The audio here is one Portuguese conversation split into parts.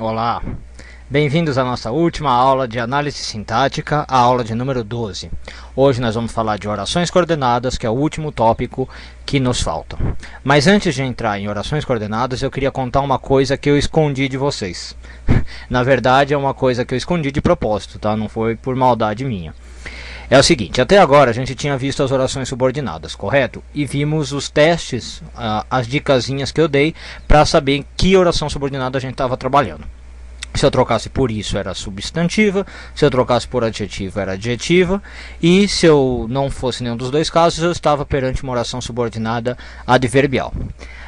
Olá, bem-vindos à nossa última aula de análise sintática, a aula de número 12. Hoje nós vamos falar de orações coordenadas, que é o último tópico que nos falta. Mas antes de entrar em orações coordenadas, eu queria contar uma coisa que eu escondi de vocês. Na verdade, é uma coisa que eu escondi de propósito, tá? Não foi por maldade minha. É o seguinte, até agora a gente tinha visto as orações subordinadas, correto? E vimos os testes, as dicasinhas que eu dei para saber que oração subordinada a gente estava trabalhando. Se eu trocasse por isso era substantiva, se eu trocasse por adjetivo era adjetiva, e se eu não fosse nenhum dos dois casos, eu estava perante uma oração subordinada adverbial.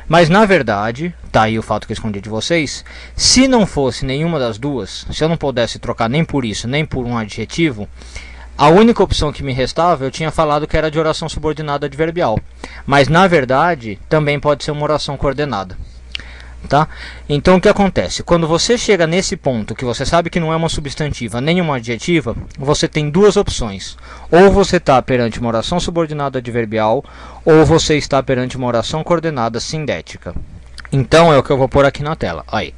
Mas na verdade, tá aí o fato que eu escondi de vocês, se não fosse nenhuma das duas, se eu não pudesse trocar nem por isso, nem por um adjetivo, a única opção que me restava, eu tinha falado que era de oração subordinada adverbial. Mas, na verdade, também pode ser uma oração coordenada. Tá? Então, o que acontece? Quando você chega nesse ponto, que você sabe que não é uma substantiva nem uma adjetiva, você tem duas opções. Ou você está perante uma oração subordinada adverbial, ou você está perante uma oração coordenada sindética. Então, é o que eu vou pôr aqui na tela. Aí.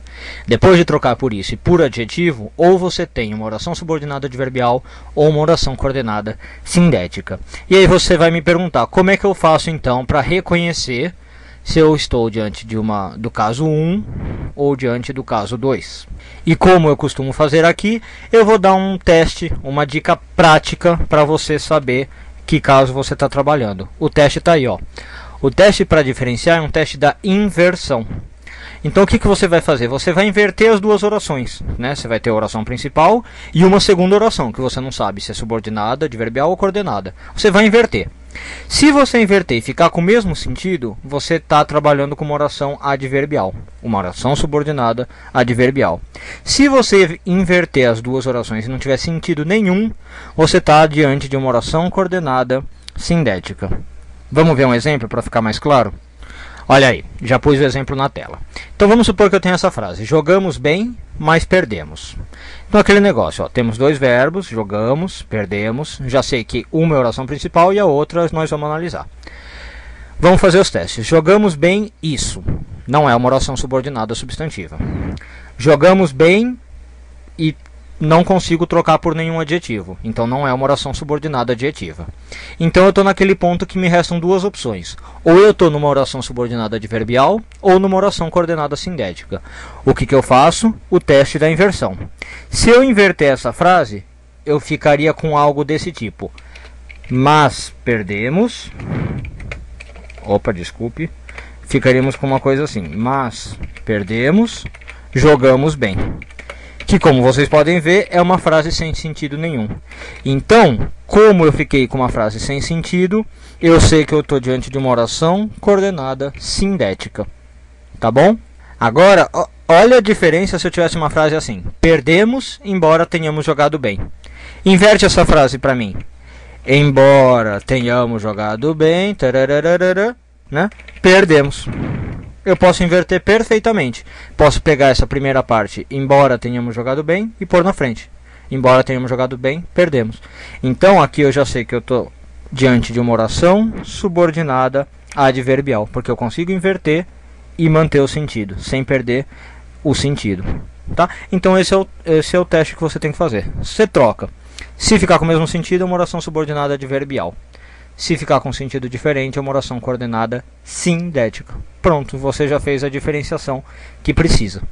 Depois de trocar por isso e por adjetivo, ou você tem uma oração subordinada adverbial ou uma oração coordenada sindética. E aí você vai me perguntar, como é que eu faço então para reconhecer se eu estou diante do caso 1 ou diante do caso 2? E como eu costumo fazer aqui, eu vou dar um teste, uma dica prática para você saber que caso você está trabalhando. O teste está aí, ó. O teste para diferenciar é um teste da inversão. Então o que você vai fazer? Você vai inverter as duas orações, né? Você vai ter a oração principal e uma segunda oração, que você não sabe se é subordinada, adverbial ou coordenada. Você vai inverter. Se você inverter e ficar com o mesmo sentido, você está trabalhando com uma oração adverbial, uma oração subordinada adverbial. Se você inverter as duas orações e não tiver sentido nenhum, você está diante de uma oração coordenada sindética. Vamos ver um exemplo para ficar mais claro? Olha aí, já pus o exemplo na tela. Então vamos supor que eu tenho essa frase: jogamos bem, mas perdemos. Então aquele negócio, ó, temos dois verbos, jogamos, perdemos. Já sei que uma é a oração principal e a outra nós vamos analisar. Vamos fazer os testes. Jogamos bem isso. Não é uma oração subordinada substantiva. Jogamos bem e não consigo trocar por nenhum adjetivo. Então não é uma oração subordinada adjetiva. Então eu estou naquele ponto que me restam duas opções. Ou eu estou numa oração subordinada adverbial ou numa oração coordenada sindética. O que eu faço? O teste da inversão. Se eu inverter essa frase, eu ficaria com algo desse tipo: mas perdemos. Opa, desculpe. Ficaríamos com uma coisa assim: mas perdemos, jogamos bem. Que, como vocês podem ver, é uma frase sem sentido nenhum. Então, como eu fiquei com uma frase sem sentido, eu sei que eu estou diante de uma oração coordenada sindética. Tá bom? Agora, olha a diferença se eu tivesse uma frase assim: perdemos, embora tenhamos jogado bem. Inverte essa frase para mim. Embora tenhamos jogado bem, né? Perdemos. Eu posso inverter perfeitamente. Posso pegar essa primeira parte, embora tenhamos jogado bem, e pôr na frente. Embora tenhamos jogado bem, perdemos. Então aqui eu já sei que eu estou diante de uma oração subordinada adverbial, porque eu consigo inverter e manter o sentido, sem perder o sentido. Tá? Então esse é o teste que você tem que fazer. Você troca. Se ficar com o mesmo sentido, é uma oração subordinada adverbial. Se ficar com sentido diferente, é uma oração coordenada sindética. Pronto, você já fez a diferenciação que precisa.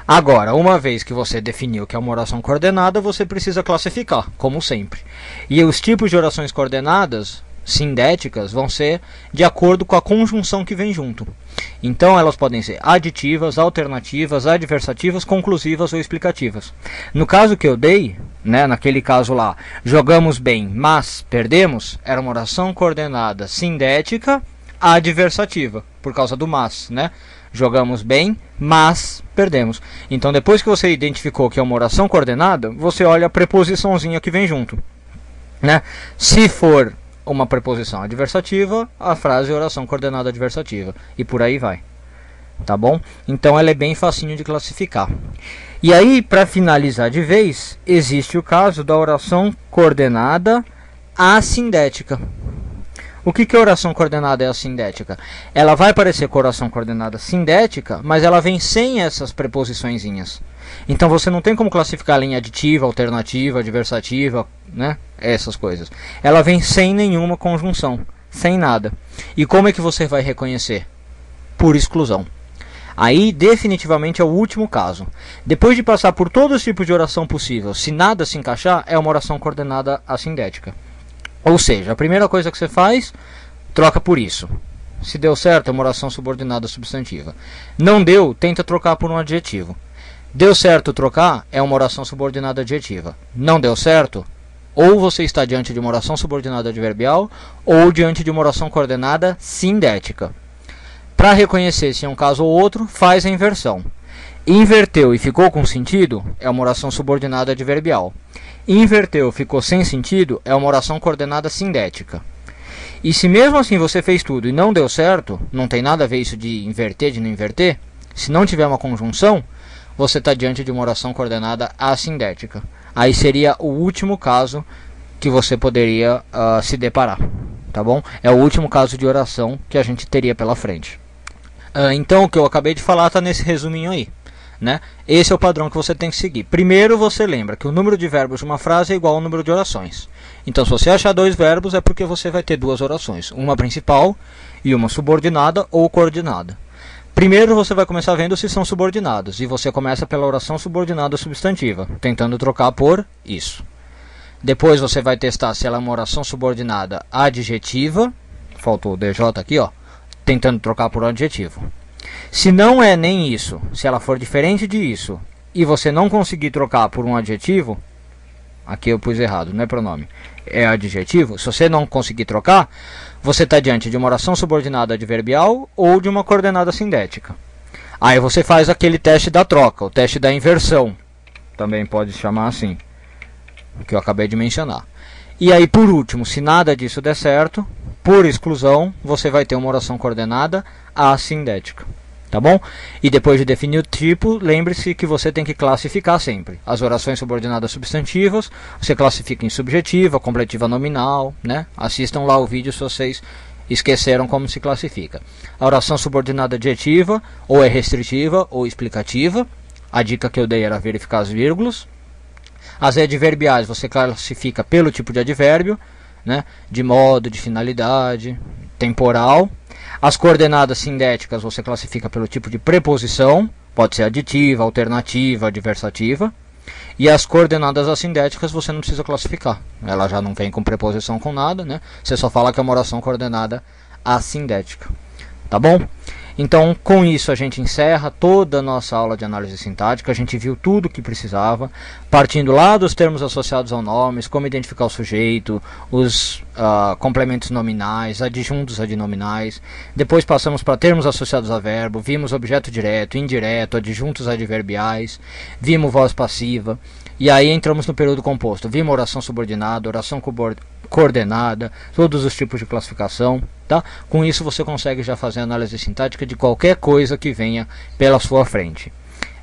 Agora, uma vez que você definiu que é uma oração coordenada, você precisa classificar, como sempre. E os tipos de orações coordenadas sindéticas vão ser de acordo com a conjunção que vem junto. Então elas podem ser aditivas, alternativas, adversativas, conclusivas ou explicativas. No caso que eu dei, né, naquele caso lá, jogamos bem, mas perdemos, era uma oração coordenada sindética adversativa, por causa do mas, né? Jogamos bem, mas perdemos. Então depois que você identificou que é uma oração coordenada, você olha a preposiçãozinha que vem junto, né? Se for uma preposição adversativa, a frase é oração coordenada adversativa. E por aí vai. Tá bom? Então ela é bem facinho de classificar. E aí, para finalizar de vez, existe o caso da oração coordenada assindética. O que a oração coordenada é assindética? Ela vai parecer com a oração coordenada sindética, mas ela vem sem essas preposiçõezinhas. Então você não tem como classificar em aditiva, alternativa, adversativa, né? Essas coisas. Ela vem sem nenhuma conjunção, sem nada. E como é que você vai reconhecer? Por exclusão. Aí definitivamente é o último caso. Depois de passar por todos os tipos de oração possível, se nada se encaixar, é uma oração coordenada assindética. Ou seja, a primeira coisa que você faz, troca por isso. Se deu certo, é uma oração subordinada substantiva. Não deu, tenta trocar por um adjetivo. Deu certo trocar, é uma oração subordinada adjetiva. Não deu certo, ou você está diante de uma oração subordinada adverbial, ou diante de uma oração coordenada sindética. Para reconhecer se é um caso ou outro, faz a inversão. Inverteu e ficou com sentido, é uma oração subordinada adverbial. Inverteu, ficou sem sentido, é uma oração coordenada sindética. E se mesmo assim você fez tudo e não deu certo, não tem nada a ver isso de inverter, de não inverter, se não tiver uma conjunção, você está diante de uma oração coordenada assindética. Aí seria o último caso que você poderia se deparar, tá bom? É o último caso de oração que a gente teria pela frente. Então o que eu acabei de falar está nesse resuminho aí, né? Esse é o padrão que você tem que seguir. Primeiro você lembra que o número de verbos de uma frase é igual ao número de orações. Então se você achar 2 verbos é porque você vai ter 2 orações, uma principal e uma subordinada ou coordenada. Primeiro você vai começar vendo se são subordinados, e você começa pela oração subordinada substantiva, tentando trocar por isso. Depois você vai testar se ela é uma oração subordinada adjetiva, faltou o DJ aqui, ó, tentando trocar por adjetivo. Se não é nem isso, se ela for diferente disso, e você não conseguir trocar por um adjetivo, aqui eu pus errado, não é pronome, é adjetivo, se você não conseguir trocar, você está diante de uma oração subordinada adverbial ou de uma coordenada sindética. Aí você faz aquele teste da troca, o teste da inversão, também pode chamar assim, que eu acabei de mencionar. E aí por último, se nada disso der certo, por exclusão, você vai ter uma oração coordenada assindética. Tá bom? E depois de definir o tipo, lembre-se que você tem que classificar sempre. As orações subordinadas substantivas, você classifica em subjetiva, completiva nominal, né? Assistam lá o vídeo se vocês esqueceram como se classifica. A oração subordinada adjetiva, ou é restritiva ou explicativa. A dica que eu dei era verificar as vírgulas. As adverbiais você classifica pelo tipo de advérbio, né? De modo, de finalidade, temporal. As coordenadas sindéticas você classifica pelo tipo de preposição, pode ser aditiva, alternativa, adversativa. E as coordenadas assindéticas você não precisa classificar, ela já não vem com preposição com nada, né? Você só fala que é uma oração coordenada assindética, tá bom? Então com isso a gente encerra toda a nossa aula de análise sintática. A gente viu tudo o que precisava, partindo lá dos termos associados ao nome, como identificar o sujeito, os complementos nominais, adjuntos adnominais. Depois passamos para termos associados a verbo, vimos objeto direto, indireto, adjuntos adverbiais, vimos voz passiva. E aí entramos no período composto, vimos oração subordinada, oração coordenada, todos os tipos de classificação, tá? Com isso você consegue já fazer análise sintática de qualquer coisa que venha pela sua frente.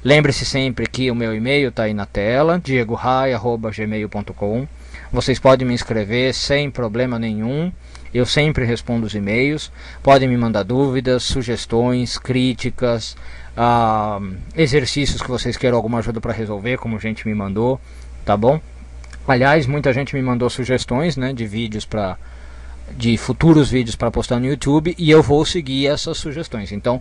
Lembre-se sempre que o meu e-mail está aí na tela, diegorai@gmail.com. Vocês podem me escrever sem problema nenhum, eu sempre respondo os e-mails. Podem me mandar dúvidas, sugestões, críticas, exercícios que vocês queiram alguma ajuda para resolver, como gente me mandou, tá bom? Aliás, muita gente me mandou sugestões, né, de vídeos de futuros vídeos para postar no YouTube, e eu vou seguir essas sugestões. Então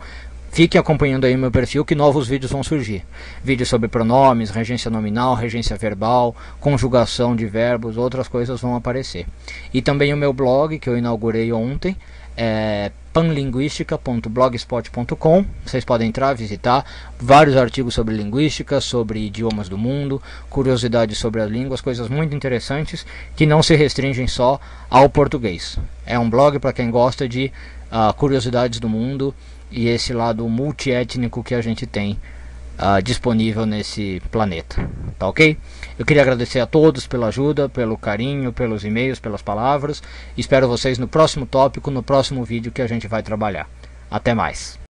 fiquem acompanhando aí meu perfil que novos vídeos vão surgir. Vídeos sobre pronomes, regência nominal, regência verbal, conjugação de verbos, outras coisas vão aparecer. E também o meu blog que eu inaugurei ontem, é panlinguistica.blogspot.com. Vocês podem entrar, visitar vários artigos sobre linguística, sobre idiomas do mundo, curiosidades sobre as línguas, coisas muito interessantes que não se restringem só ao português. É um blog para quem gosta de curiosidades do mundo e esse lado multiétnico que a gente tem disponível nesse planeta, tá ok? Eu queria agradecer a todos pela ajuda, pelo carinho, pelos e-mails, pelas palavras. Espero vocês no próximo tópico, no próximo vídeo que a gente vai trabalhar. Até mais!